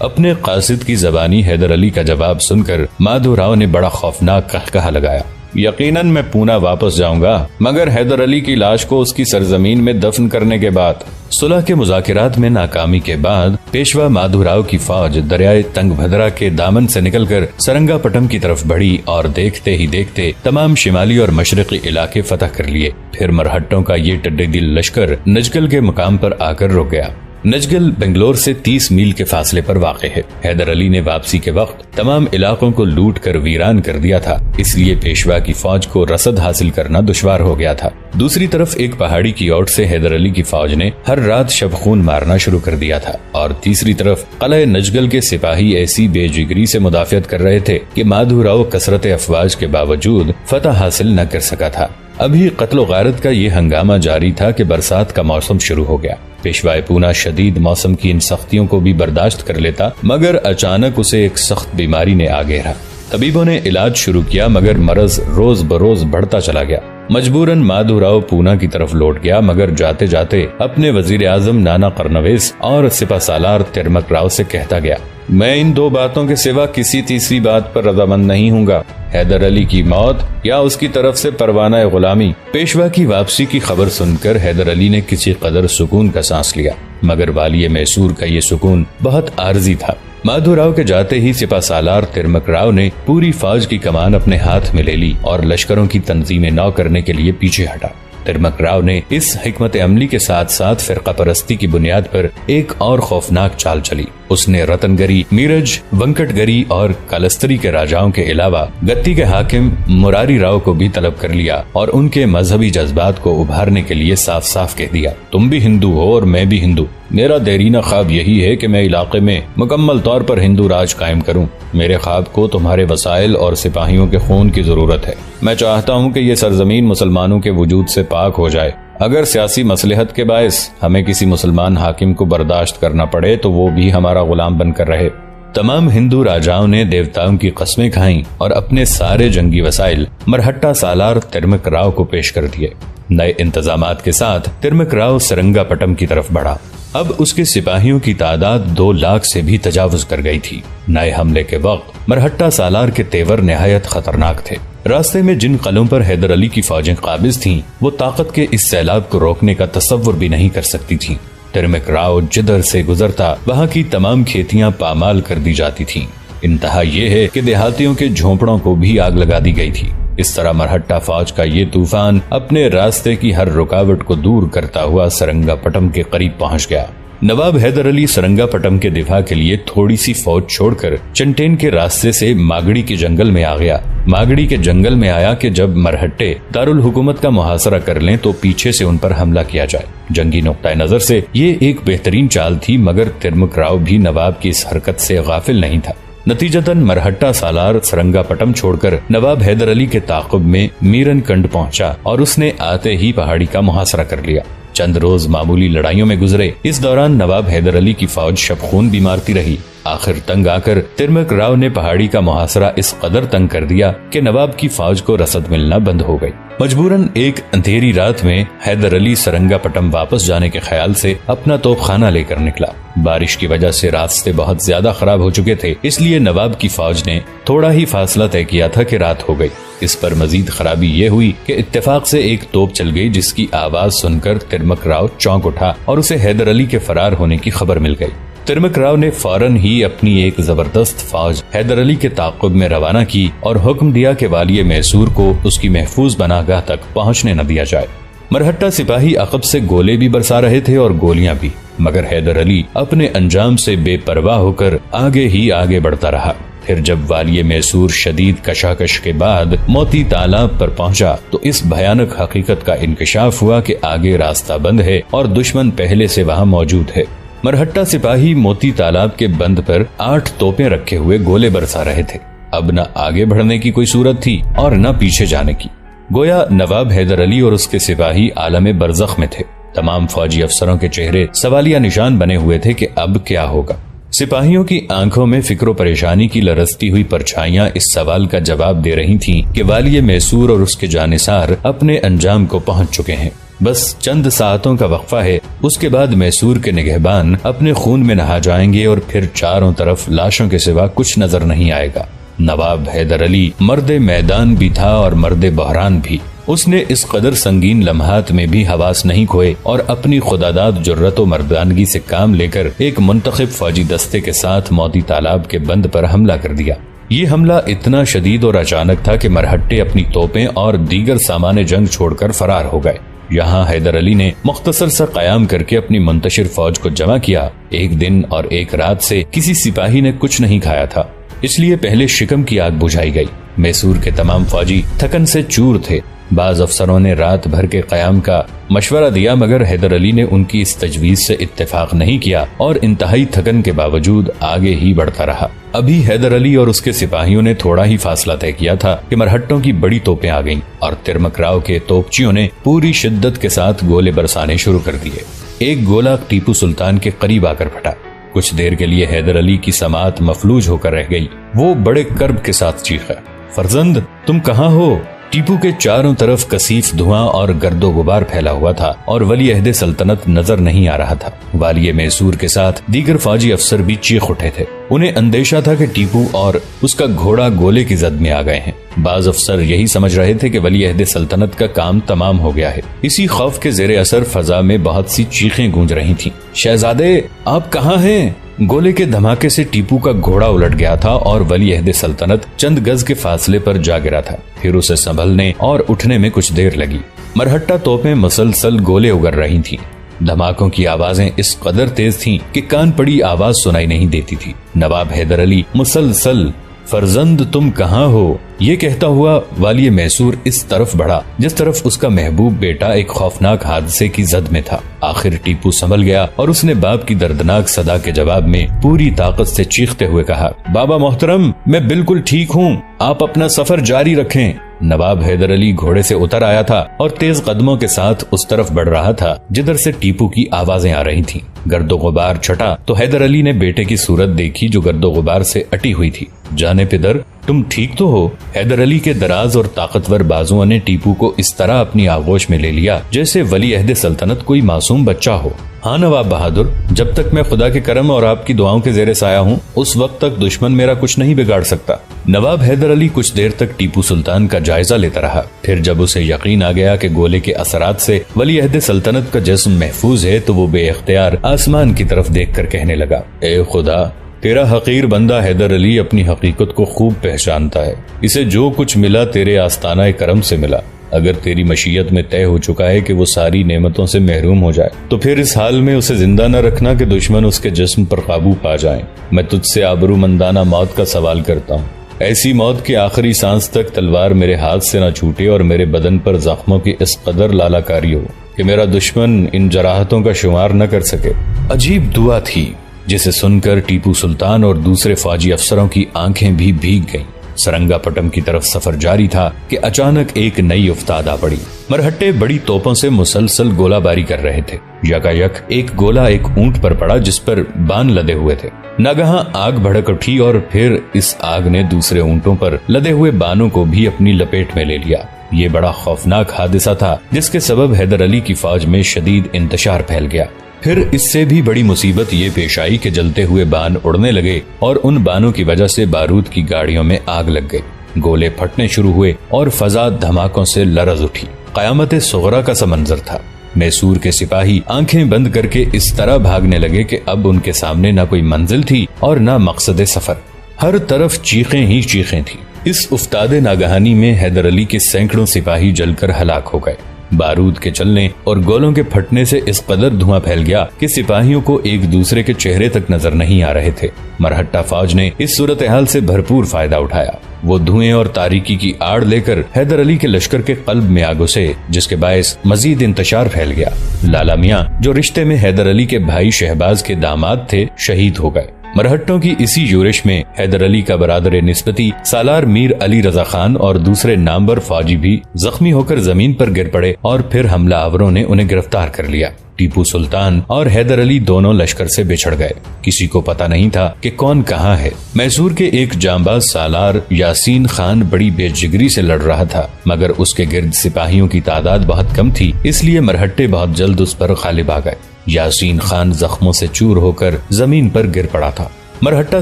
اپنے قاصد کی زبانی حیدر علی کا جواب سن کر مادھو راؤ نے بڑا خوفناک قہقہہ لگایا۔ یقیناً میں پونا واپس جاؤں گا، مگر حیدر علی کی لاش کو اس کی سرزمین میں دفن کرنے کے بعد۔ صلح کے مذاکرات میں ناکامی کے بعد پیشوا مادھو راؤ کی فوج دریائے تنگ بھدرا کے دامن سے نکل کر سرنگا پٹم کی طرف بڑھی اور دیکھتے ہی دیکھتے تمام شمالی اور مشرقی علاقے فتح کر لیے۔ پھر مرہٹوں کا یہ ٹڈی دل لشکر نجگل کے مقام پر آ کر رک گیا۔ نجگل بنگلور سے 30 میل کے فاصلے پر واقع ہے۔ حیدر علی نے واپسی کے وقت تمام علاقوں کو لوٹ کر ویران کر دیا تھا، اس لیے پیشوا کی فوج کو رسد حاصل کرنا دشوار ہو گیا تھا۔ دوسری طرف ایک پہاڑی کی اوٹ سے حیدر علی کی فوج نے ہر رات شب خون مارنا شروع کر دیا تھا، اور تیسری طرف قلعہ نجگل کے سپاہی ایسی بے جگری سے مدافعت کر رہے تھے کہ مادھو راؤ کثرت افواج کے باوجود فتح حاصل نہ کر سکا تھا۔ ابھی قتل و غارت کا یہ ہنگامہ جاری تھا کہ برسات کا موسم شروع ہو گیا۔ پیشوائے پونا شدید موسم کی ان سختیوں کو بھی برداشت کر لیتا، مگر اچانک اسے ایک سخت بیماری نے آ گھیرا۔ طبیبوں نے علاج شروع کیا، مگر مرض روز بروز بڑھتا چلا گیا۔ مجبوراً مادھو راؤ پونا کی طرف لوٹ گیا، مگر جاتے جاتے اپنے وزیر اعظم نانا قرنویس اور سپہ سالار ترمک راؤ سے کہتا گیا، میں ان دو باتوں کے سوا کسی تیسری بات پر رضامند نہیں ہوں گا، حیدر علی کی موت یا اس کی طرف سے پروانہ غلامی۔ پیشوا کی واپسی کی خبر سن کر حیدر علی نے کسی قدر سکون کا سانس لیا، مگر والی میسور کا یہ سکون بہت عارضی تھا۔ مادھو راؤ کے جاتے ہی سپہ سالار ترمک راؤ نے پوری فوج کی کمان اپنے ہاتھ میں لے لی اور لشکروں کی تنظیم نو کرنے کے لیے پیچھے ہٹا۔ ترمک راؤ نے اس حکمت عملی کے ساتھ ساتھ فرقہ پرستی کی بنیاد پر ایک اور خوفناک چال چلی۔ اس نے رتن گری، میرج، ونکٹ گری اور کلستری کے راجاؤں کے علاوہ گتی کے حاکم مراری راؤ کو بھی طلب کر لیا اور ان کے مذہبی جذبات کو ابھارنے کے لیے صاف صاف کہہ دیا، تم بھی ہندو ہو اور میں بھی ہندو۔ میرا دیرینہ خواب یہی ہے کہ میں علاقے میں مکمل طور پر ہندو راج قائم کروں۔ میرے خواب کو تمہارے وسائل اور سپاہیوں کے خون کی ضرورت ہے۔ میں چاہتا ہوں کہ یہ سرزمین مسلمانوں کے وجود سے پاک ہو جائے۔ اگر سیاسی مصلحت کے باعث ہمیں کسی مسلمان حاکم کو برداشت کرنا پڑے تو وہ بھی ہمارا غلام بن کر رہے۔ تمام ہندو راجاؤں نے دیوتاؤں کی قسمیں کھائیں اور اپنے سارے جنگی وسائل مرہٹا سالار ترمک راؤ کو پیش کر دیے۔ نئے انتظامات کے ساتھ ترمک راؤ سرنگا پٹم کی طرف بڑھا۔ اب اس کے سپاہیوں کی تعداد 2 لاکھ سے بھی تجاوز کر گئی تھی۔ نئے حملے کے وقت مرہٹا سالار کے تیور نہایت خطرناک تھے۔ راستے میں جن قلعوں پر حیدر علی کی فوجیں قابض تھیں، وہ طاقت کے اس سیلاب کو روکنے کا تصور بھی نہیں کر سکتی تھیں۔ ترمک راؤ جدھر سے گزرتا وہاں کی تمام کھیتیاں پامال کر دی جاتی تھیں۔ انتہا یہ ہے کہ دیہاتیوں کے جھونپڑوں کو بھی آگ لگا دی گئی تھی۔ اس طرح مرہٹا فوج کا یہ طوفان اپنے راستے کی ہر رکاوٹ کو دور کرتا ہوا سرنگا پٹم کے قریب پہنچ گیا۔ نواب حیدر علی سرنگا پٹم کے دفاع کے لیے تھوڑی سی فوج چھوڑ کر چنٹین کے راستے سے ماگڑی کے جنگل میں آ گیا۔ ماگڑی کے جنگل میں آیا کہ جب مرہٹے دارالحکومت کا محاصرہ کر لیں تو پیچھے سے ان پر حملہ کیا جائے۔ جنگی نقطۂ نظر سے یہ ایک بہترین چال تھی، مگر ترمک راؤ بھی نواب کی اس حرکت سے غافل نہیں تھا۔ نتیجتاً مرہٹا سالار سرنگا پٹم چھوڑ کر نواب حیدر علی کے تعاقب میں میرن کنڈ پہنچا اور اس نے آتے ہی پہاڑی کا محاصرہ کر لیا۔ چند روز معمولی لڑائیوں میں گزرے۔ اس دوران نواب حیدر علی کی فوج شب خون بھی مارتی رہی۔ آخر تنگ آ کر ترمک راؤ نے پہاڑی کا محاصرہ اس قدر تنگ کر دیا کہ نواب کی فوج کو رسد ملنا بند ہو گئی۔ مجبوراً ایک اندھیری رات میں حیدر علی سرنگا پٹم واپس جانے کے خیال سے اپنا توپ خانہ لے کر نکلا۔ بارش کی وجہ سے راستے بہت زیادہ خراب ہو چکے تھے، اس لیے نواب کی فوج نے تھوڑا ہی فاصلہ طے کیا تھا کہ رات ہو گئی۔ اس پر مزید خرابی یہ ہوئی کہ اتفاق سے ایک توپ چل گئی، جس کی آواز سن کر ترمک راؤ چونک اٹھا اور اسے حیدر علی کے فرار ہونے کی خبر مل گئی۔ ترمک راؤ نے فوراً ہی اپنی ایک زبردست فوج حیدر علی کے تعاقب میں روانہ کی اور حکم دیا کہ والی میسور کو اس کی محفوظ بناگاہ تک پہنچنے نہ دیا جائے۔ مرہٹا سپاہی عقب سے گولے بھی برسا رہے تھے اور گولیاں بھی، مگر حیدر علی اپنے انجام سے بے پرواہ ہو کر آگے ہی آگے بڑھتا رہا۔ پھر جب والی میسور شدید کشاکش کے بعد موتی تالاب پر پہنچا تو اس بھیانک حقیقت کا انکشاف ہوا کہ آگے راستہ بند ہے اور دشمن پہلے سے وہاں موجود ہے۔ مرہٹا سپاہی موتی تالاب کے بند پر 8 توپیں رکھے ہوئے گولے برسا رہے تھے۔ اب نہ آگے بڑھنے کی کوئی صورت تھی اور نہ پیچھے جانے کی۔ گویا نواب حیدر علی اور اس کے سپاہی عالم برزخ میں تھے۔ تمام فوجی افسروں کے چہرے سوالیہ نشان بنے ہوئے تھے کہ اب کیا ہوگا۔ سپاہیوں کی آنکھوں میں فکر و پریشانی کی لرزتی ہوئی پرچھائیاں اس سوال کا جواب دے رہی تھیں کہ والی میسور اور اس کے جانثار اپنے انجام کو پہنچ چکے ہیں۔ بس چند ساعتوں کا وقفہ ہے، اس کے بعد میسور کے نگہبان اپنے خون میں نہا جائیں گے اور پھر چاروں طرف لاشوں کے سوا کچھ نظر نہیں آئے گا۔ نواب حیدر علی مرد میدان بھی تھا اور مرد بحران بھی۔ اس نے اس قدر سنگین لمحات میں بھی حواس نہیں کھوئے اور اپنی خداداد جرت و مردانگی سے کام لے کر ایک منتخب فوجی دستے کے ساتھ موتی تالاب کے بند پر حملہ کر دیا۔ یہ حملہ اتنا شدید اور اچانک تھا کہ مرہٹے اپنی توپیں اور دیگر سامان جنگ چھوڑ کر فرار ہو گئے۔ یہاں حیدر علی نے مختصر سا قیام کر کے اپنی منتشر فوج کو جمع کیا۔ ایک دن اور ایک رات سے کسی سپاہی نے کچھ نہیں کھایا تھا، اس لیے پہلے شکم کی آگ بجھائی گئی۔ میسور کے تمام فوجی تھکن سے چور تھے۔ بعض افسروں نے رات بھر کے قیام کا مشورہ دیا، مگر حیدر علی نے ان کی اس تجویز سے اتفاق نہیں کیا اور انتہائی تھکن کے باوجود آگے ہی بڑھتا رہا۔ ابھی حیدر علی اور اس کے سپاہیوں نے تھوڑا ہی فاصلہ طے کیا تھا کہ مرہٹوں کی بڑی توپیں آ گئیں اور ترمک راؤ کے توپچیوں نے پوری شدت کے ساتھ گولے برسانے شروع کر دیے۔ ایک گولہ ٹیپو سلطان کے قریب آ کر پھٹا۔ کچھ دیر کے لیے حیدر علی کی سماعت مفلوج ہو کر رہ گئی۔ وہ بڑے کرب کے ساتھ چیخا، فرزند تم کہاں ہو؟ ٹیپو کے چاروں طرف کثیف دھواں اور گرد و غبار پھیلا ہوا تھا اور ولی عہد سلطنت نظر نہیں آ رہا تھا۔ والی میسور کے ساتھ دیگر فوجی افسر بھی چیخ اٹھے تھے۔ انہیں اندیشہ تھا کہ ٹیپو اور اس کا گھوڑا گولے کی زد میں آ گئے ہیں۔ بعض افسر یہی سمجھ رہے تھے کہ ولی عہد سلطنت کا کام تمام ہو گیا ہے۔ اسی خوف کے زیر اثر فضا میں بہت سی چیخیں گونج رہی تھیں۔ شہزادے آپ کہاں ہیں؟ گولے کے دھماکے سے ٹیپو کا گھوڑا الٹ گیا تھا اور ولی عہد سلطنت چند گز کے فاصلے پر جا گرا تھا۔ پھر اسے سنبھلنے اور اٹھنے میں کچھ دیر لگی۔ مرہٹہ توپیں مسلسل گولے اگر رہی تھیں۔ دھماکوں کی آوازیں اس قدر تیز تھیں کہ کان پڑی آواز سنائی نہیں دیتی تھی۔ نواب حیدر علی مسلسل فرزند تم کہاں ہو یہ کہتا ہوا والی میسور اس طرف بڑھا جس طرف اس کا محبوب بیٹا ایک خوفناک حادثے کی زد میں تھا۔ آخر ٹیپو سنبھل گیا اور اس نے باپ کی دردناک صدا کے جواب میں پوری طاقت سے چیختے ہوئے کہا، بابا محترم میں بالکل ٹھیک ہوں، آپ اپنا سفر جاری رکھیں۔ نواب حیدر علی گھوڑے سے اتر آیا تھا اور تیز قدموں کے ساتھ اس طرف بڑھ رہا تھا جدھر سے ٹیپو کی آوازیں آ رہی تھیں۔ گرد و غبار چھٹا تو حیدر علی نے بیٹے کی صورت دیکھی جو گرد و غبار سے اٹی ہوئی تھی۔ جانے پدر تم ٹھیک تو ہو؟ حیدر علی کے دراز اور طاقتور بازوؤں نے ٹیپو کو اس طرح اپنی آغوش میں لے لیا جیسے ولی عہد سلطنت کوئی معصوم بچہ ہو۔ ہاں نواب بہادر، جب تک میں خدا کے کرم اور آپ کی دعاؤں کے زیر سایہ ہوں اس وقت تک دشمن میرا کچھ نہیں بگاڑ سکتا۔ نواب حیدر علی کچھ دیر تک ٹیپو سلطان کا جائزہ لیتا رہا۔ پھر جب اسے یقین آ گیا کہ گولے کے اثرات سے ولی عہد سلطنت کا جسم محفوظ ہے تو وہ بے اختیار آسمان کی طرف دیکھ کر کہنے لگا، اے خدا، تیرا حقیر بندہ حیدر علی اپنی حقیقت کو خوب پہچانتا ہے۔ اسے جو کچھ ملا تیرے آستانہ کرم سے ملا۔ اگر تیری مشیت میں طے ہو چکا ہے کہ وہ ساری نعمتوں سے محروم ہو جائے تو پھر اس حال میں اسے زندہ نہ رکھنا کہ دشمن اس کے جسم پر قابو پا جائیں۔ میں تجھ سے آبرو مندانہ موت کا سوال کرتا ہوں، ایسی موت کی آخری سانس تک تلوار میرے ہاتھ سے نہ چھوٹے اور میرے بدن پر زخموں کی اس قدر لالا کاری ہو کہ میرا دشمن ان جراحتوں کا شمار نہ کر سکے۔ عجیب دعا تھی جسے سن کر ٹیپو سلطان اور دوسرے فوجی افسروں کی آنکھیں بھی بھیگ گئیں۔ سرنگا پٹم کی طرف سفر جاری تھا کہ اچانک ایک نئی افتاد آ پڑی۔ مرہٹے بڑی توپوں سے مسلسل گولہ باری کر رہے تھے۔ یکایک ایک گولہ ایک اونٹ پر پڑا جس پر بان لدے ہوئے تھے۔ ناگہاں آگ بھڑک اٹھی اور پھر اس آگ نے دوسرے اونٹوں پر لدے ہوئے بانوں کو بھی اپنی لپیٹ میں لے لیا۔ یہ بڑا خوفناک حادثہ تھا جس کے سبب حیدر علی کی فوج میں شدید انتشار پھیل گیا۔ پھر اس سے بھی بڑی مصیبت یہ پیش آئی کہ جلتے ہوئے بان اڑنے لگے اور ان بانوں کی وجہ سے بارود کی گاڑیوں میں آگ لگ گئی۔ گولے پھٹنے شروع ہوئے اور فضا دھماکوں سے لرز اٹھی۔ قیامت صغریٰ کا سا منظر تھا۔ میسور کے سپاہی آنکھیں بند کر کے اس طرح بھاگنے لگے کہ اب ان کے سامنے نہ کوئی منزل تھی اور نہ مقصد سفر۔ ہر طرف چیخیں ہی چیخیں تھیں۔ اس افتاد ناگہانی میں حیدر علی کے سینکڑوں سپاہی جل کر ہلاک ہو گئے۔ بارود کے چلنے اور گولوں کے پھٹنے سے اس قدر دھواں پھیل گیا کہ سپاہیوں کو ایک دوسرے کے چہرے تک نظر نہیں آ رہے تھے۔ مرہٹہ فوج نے اس صورتحال سے بھرپور فائدہ اٹھایا۔ وہ دھوئیں اور تاریکی کی آڑ لے کر حیدر علی کے لشکر کے قلب میں آ گھسے جس کے باعث مزید انتشار پھیل گیا۔ لالا میاں جو رشتے میں حیدر علی کے بھائی شہباز کے داماد تھے شہید ہو گئے۔ مرہٹوں کی اسی یورش میں حیدر علی کا برادر نسبتی سالار میر علی رضا خان اور دوسرے نامور فوجی بھی زخمی ہو کر زمین پر گر پڑے اور پھر حملہ آوروں نے انہیں گرفتار کر لیا۔ ٹیپو سلطان اور حیدر علی دونوں لشکر سے بچھڑ گئے۔ کسی کو پتہ نہیں تھا کہ کون کہاں ہے۔ میسور کے ایک جانباز سالار یاسین خان بڑی بے جگری سے لڑ رہا تھا، مگر اس کے گرد سپاہیوں کی تعداد بہت کم تھی، اس لیے مرہٹے بہت جلد اس پر غالب آ گئے۔ یاسین خان زخموں سے چور ہو کر زمین پر گر پڑا تھا۔ مرہٹہ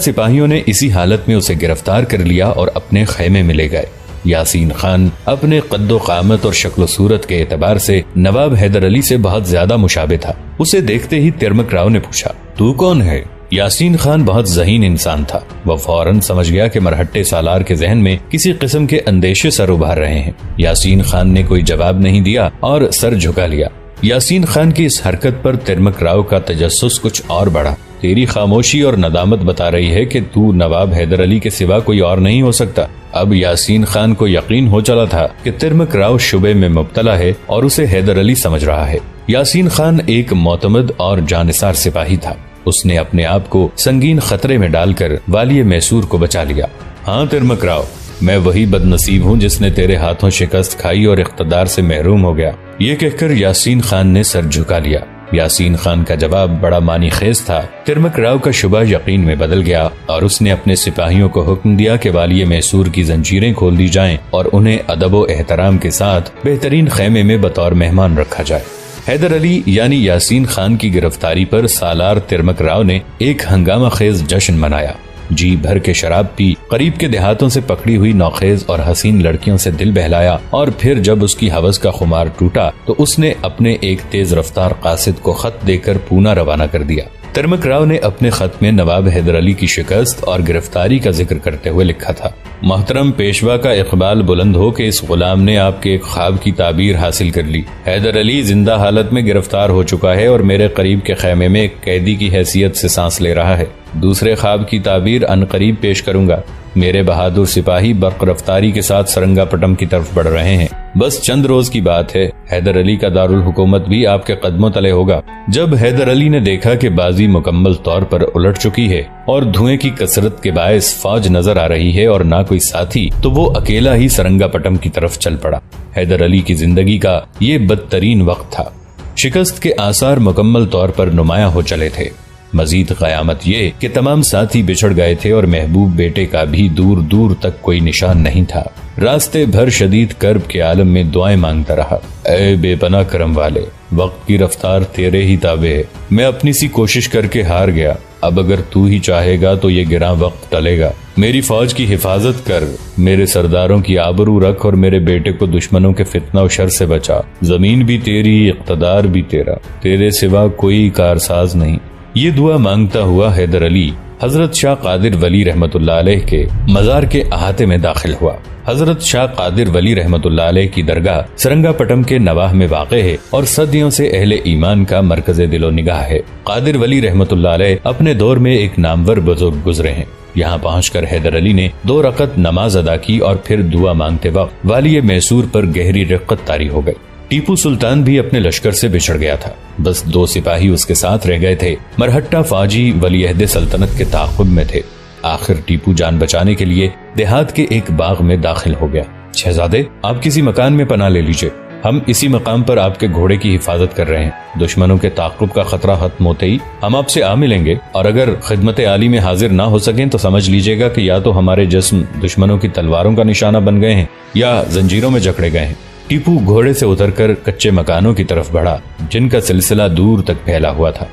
سپاہیوں نے اسی حالت میں اسے گرفتار کر لیا اور اپنے خیمے میں لے گئے۔ یاسین خان اپنے قد و قامت اور شکل و صورت کے اعتبار سے نواب حیدر علی سے بہت زیادہ مشابہ تھا۔ اسے دیکھتے ہی ترمک راؤ نے پوچھا، تو کون ہے؟ یاسین خان بہت ذہین انسان تھا۔ وہ فوراً سمجھ گیا کہ مرہٹے سالار کے ذہن میں کسی قسم کے اندیشے سر ابھار رہے ہیں۔ یاسین خان نے کوئی جواب نہیں دیا اور سر جھکا لیا۔ یاسین خان کی اس حرکت پر ترمک راؤ کا تجسس کچھ اور بڑھا۔ تیری خاموشی اور ندامت بتا رہی ہے کہ تو نواب حیدر علی کے سوا کوئی اور نہیں ہو سکتا۔ اب یاسین خان کو یقین ہو چلا تھا کہ ترمک راؤ شبے میں مبتلا ہے اور اسے حیدر علی سمجھ رہا ہے۔ یاسین خان ایک معتمد اور جانثار سپاہی تھا۔ اس نے اپنے آپ کو سنگین خطرے میں ڈال کر والی میسور کو بچا لیا۔ ہاں ترمک راؤ، میں وہی بد نصیب ہوں جس نے تیرے ہاتھوں شکست کھائی اور اقتدار سے محروم ہو گیا۔ یہ کہہ کر یاسین خان نے سر جھکا لیا۔ یاسین خان کا جواب بڑا معنی خیز تھا۔ ترمک راؤ کا شبہ یقین میں بدل گیا اور اس نے اپنے سپاہیوں کو حکم دیا کہ والی میسور کی زنجیریں کھول دی جائیں اور انہیں ادب و احترام کے ساتھ بہترین خیمے میں بطور مہمان رکھا جائے۔ حیدر علی یعنی یاسین خان کی گرفتاری پر سالار ترمک راؤ نے ایک ہنگامہ خیز جشن منایا۔ جی بھر کے شراب پی، قریب کے دیہاتوں سے پکڑی ہوئی نوخیز اور حسین لڑکیوں سے دل بہلایا، اور پھر جب اس کی ہوس کا خمار ٹوٹا تو اس نے اپنے ایک تیز رفتار قاصد کو خط دے کر پونا روانہ کر دیا۔ ترمک راؤ نے اپنے خط میں نواب حیدر علی کی شکست اور گرفتاری کا ذکر کرتے ہوئے لکھا تھا، محترم پیشوا کا اقبال بلند ہو کہ اس غلام نے آپ کے ایک خواب کی تعبیر حاصل کر لی۔ حیدر علی زندہ حالت میں گرفتار ہو چکا ہے اور میرے قریب کے خیمے میں ایک قیدی کی حیثیت سے سانس لے رہا ہے۔ دوسرے خواب کی تعبیر عنقریب پیش کروں گا۔ میرے بہادر سپاہی برق رفتاری کے ساتھ سرنگا پٹم کی طرف بڑھ رہے ہیں۔ بس چند روز کی بات ہے، حیدر علی کا دارالحکومت بھی آپ کے قدموں تلے ہوگا۔ جب حیدر علی نے دیکھا کہ بازی مکمل طور پر الٹ چکی ہے اور دھوئیں کی کثرت کے باعث فوج نظر آ رہی ہے اور نہ کوئی ساتھی، تو وہ اکیلا ہی سرنگا پٹم کی طرف چل پڑا۔ حیدر علی کی زندگی کا یہ بدترین وقت تھا۔ شکست کے آثار مکمل طور پر نمایاں ہو چلے تھے۔ مزید قیامت یہ کہ تمام ساتھی بچھڑ گئے تھے اور محبوب بیٹے کا بھی دور دور تک کوئی نشان نہیں تھا۔ راستے بھر شدید کرب کے عالم میں دعائیں مانگتا رہا، اے بے پناہ کرم والے، وقت کی رفتار تیرے ہی تابع ہے۔ میں اپنی سی کوشش کر کے ہار گیا، اب اگر تو ہی چاہے گا تو یہ گراں وقت ٹلے گا۔ میری فوج کی حفاظت کر، میرے سرداروں کی آبرو رکھ اور میرے بیٹے کو دشمنوں کے فتنہ و شر سے بچا۔ زمین بھی تیری، اقتدار بھی تیرا، تیرے سوا کوئی کارساز نہیں۔ یہ دعا مانگتا ہوا حیدر علی حضرت شاہ قادر ولی رحمت اللہ علیہ کے مزار کے احاطے میں داخل ہوا۔ حضرت شاہ قادر ولی رحمت اللہ علیہ کی درگاہ سرنگا پٹم کے نواح میں واقع ہے اور صدیوں سے اہل ایمان کا مرکز دل و نگاہ ہے۔ قادر ولی رحمت اللہ علیہ اپنے دور میں ایک نامور بزرگ گزرے ہیں۔ یہاں پہنچ کر حیدر علی نے 2 رکعت نماز ادا کی اور پھر دعا مانگتے وقت والی میسور پر گہری رقت طاری ہو گئی۔ ٹیپو سلطان بھی اپنے لشکر سے بچھڑ گیا تھا، بس 2 سپاہی اس کے ساتھ رہ گئے تھے۔ مرہٹہ فوجی ولی عہد سلطنت کے تعاقب میں تھے۔ آخر ٹیپو جان بچانے کے لیے دیہات کے ایک باغ میں داخل ہو گیا۔ شہزادے، آپ کسی مکان میں پناہ لے لیجئے، ہم اسی مقام پر آپ کے گھوڑے کی حفاظت کر رہے ہیں۔ دشمنوں کے تعاقب کا خطرہ ختم ہوتے ہی ہم آپ سے آ ملیں گے، اور اگر خدمت عالی میں حاضر نہ ہو سکیں تو سمجھ لیجئے گا کہ یا تو ہمارے جسم دشمنوں کی تلواروں کا نشانہ بن گئے ہیں یا زنجیروں میں جکڑے گئے ہیں۔ ٹیپو گھوڑے سے اتر کر کچے مکانوں کی طرف بڑھا جن کا سلسلہ دور تک پھیلا ہوا تھا۔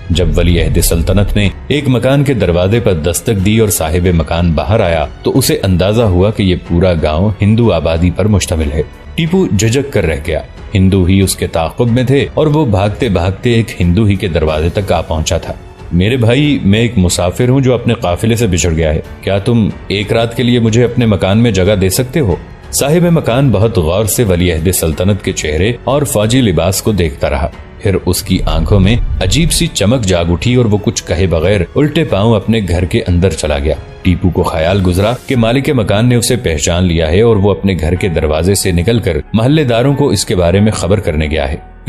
جب ولی عہد سلطنت نے ایک مکان کے دروازے پر دستک دی اور صاحب مکان باہر آیا تو اسے اندازہ ہوا کہ یہ پورا گاؤں ہندو آبادی پر مشتمل ہے۔ ٹیپو جھجک کر رہ گیا۔ ہندو ہی اس کے تعاقب میں تھے اور وہ بھاگتے بھاگتے ایک ہندو ہی کے دروازے تک آ پہنچا تھا۔ میرے بھائی، میں ایک مسافر ہوں جو اپنے قافلے سے بچھڑ گیا ہے، کیا تم ایک رات کے لیے مجھے اپنے مکان میں جگہ دے سکتے ہو؟ صاحب مکان بہت غور سے ولی عہد سلطنت کے چہرے اور فوجی لباس کو دیکھتا رہا، پھر اس کی آنکھوں میں عجیب سی چمک جاگ اٹھی اور وہ کچھ کہے بغیر الٹے پاؤں اپنے گھر کے اندر چلا گیا۔ ٹیپو کو خیال گزرا کہ مالک مکان نے اسے پہچان لیا ہے اور وہ اپنے گھر کے دروازے سے نکل کر محلے داروں کو اس کے بارے میں خبر کرنے گیا ہے۔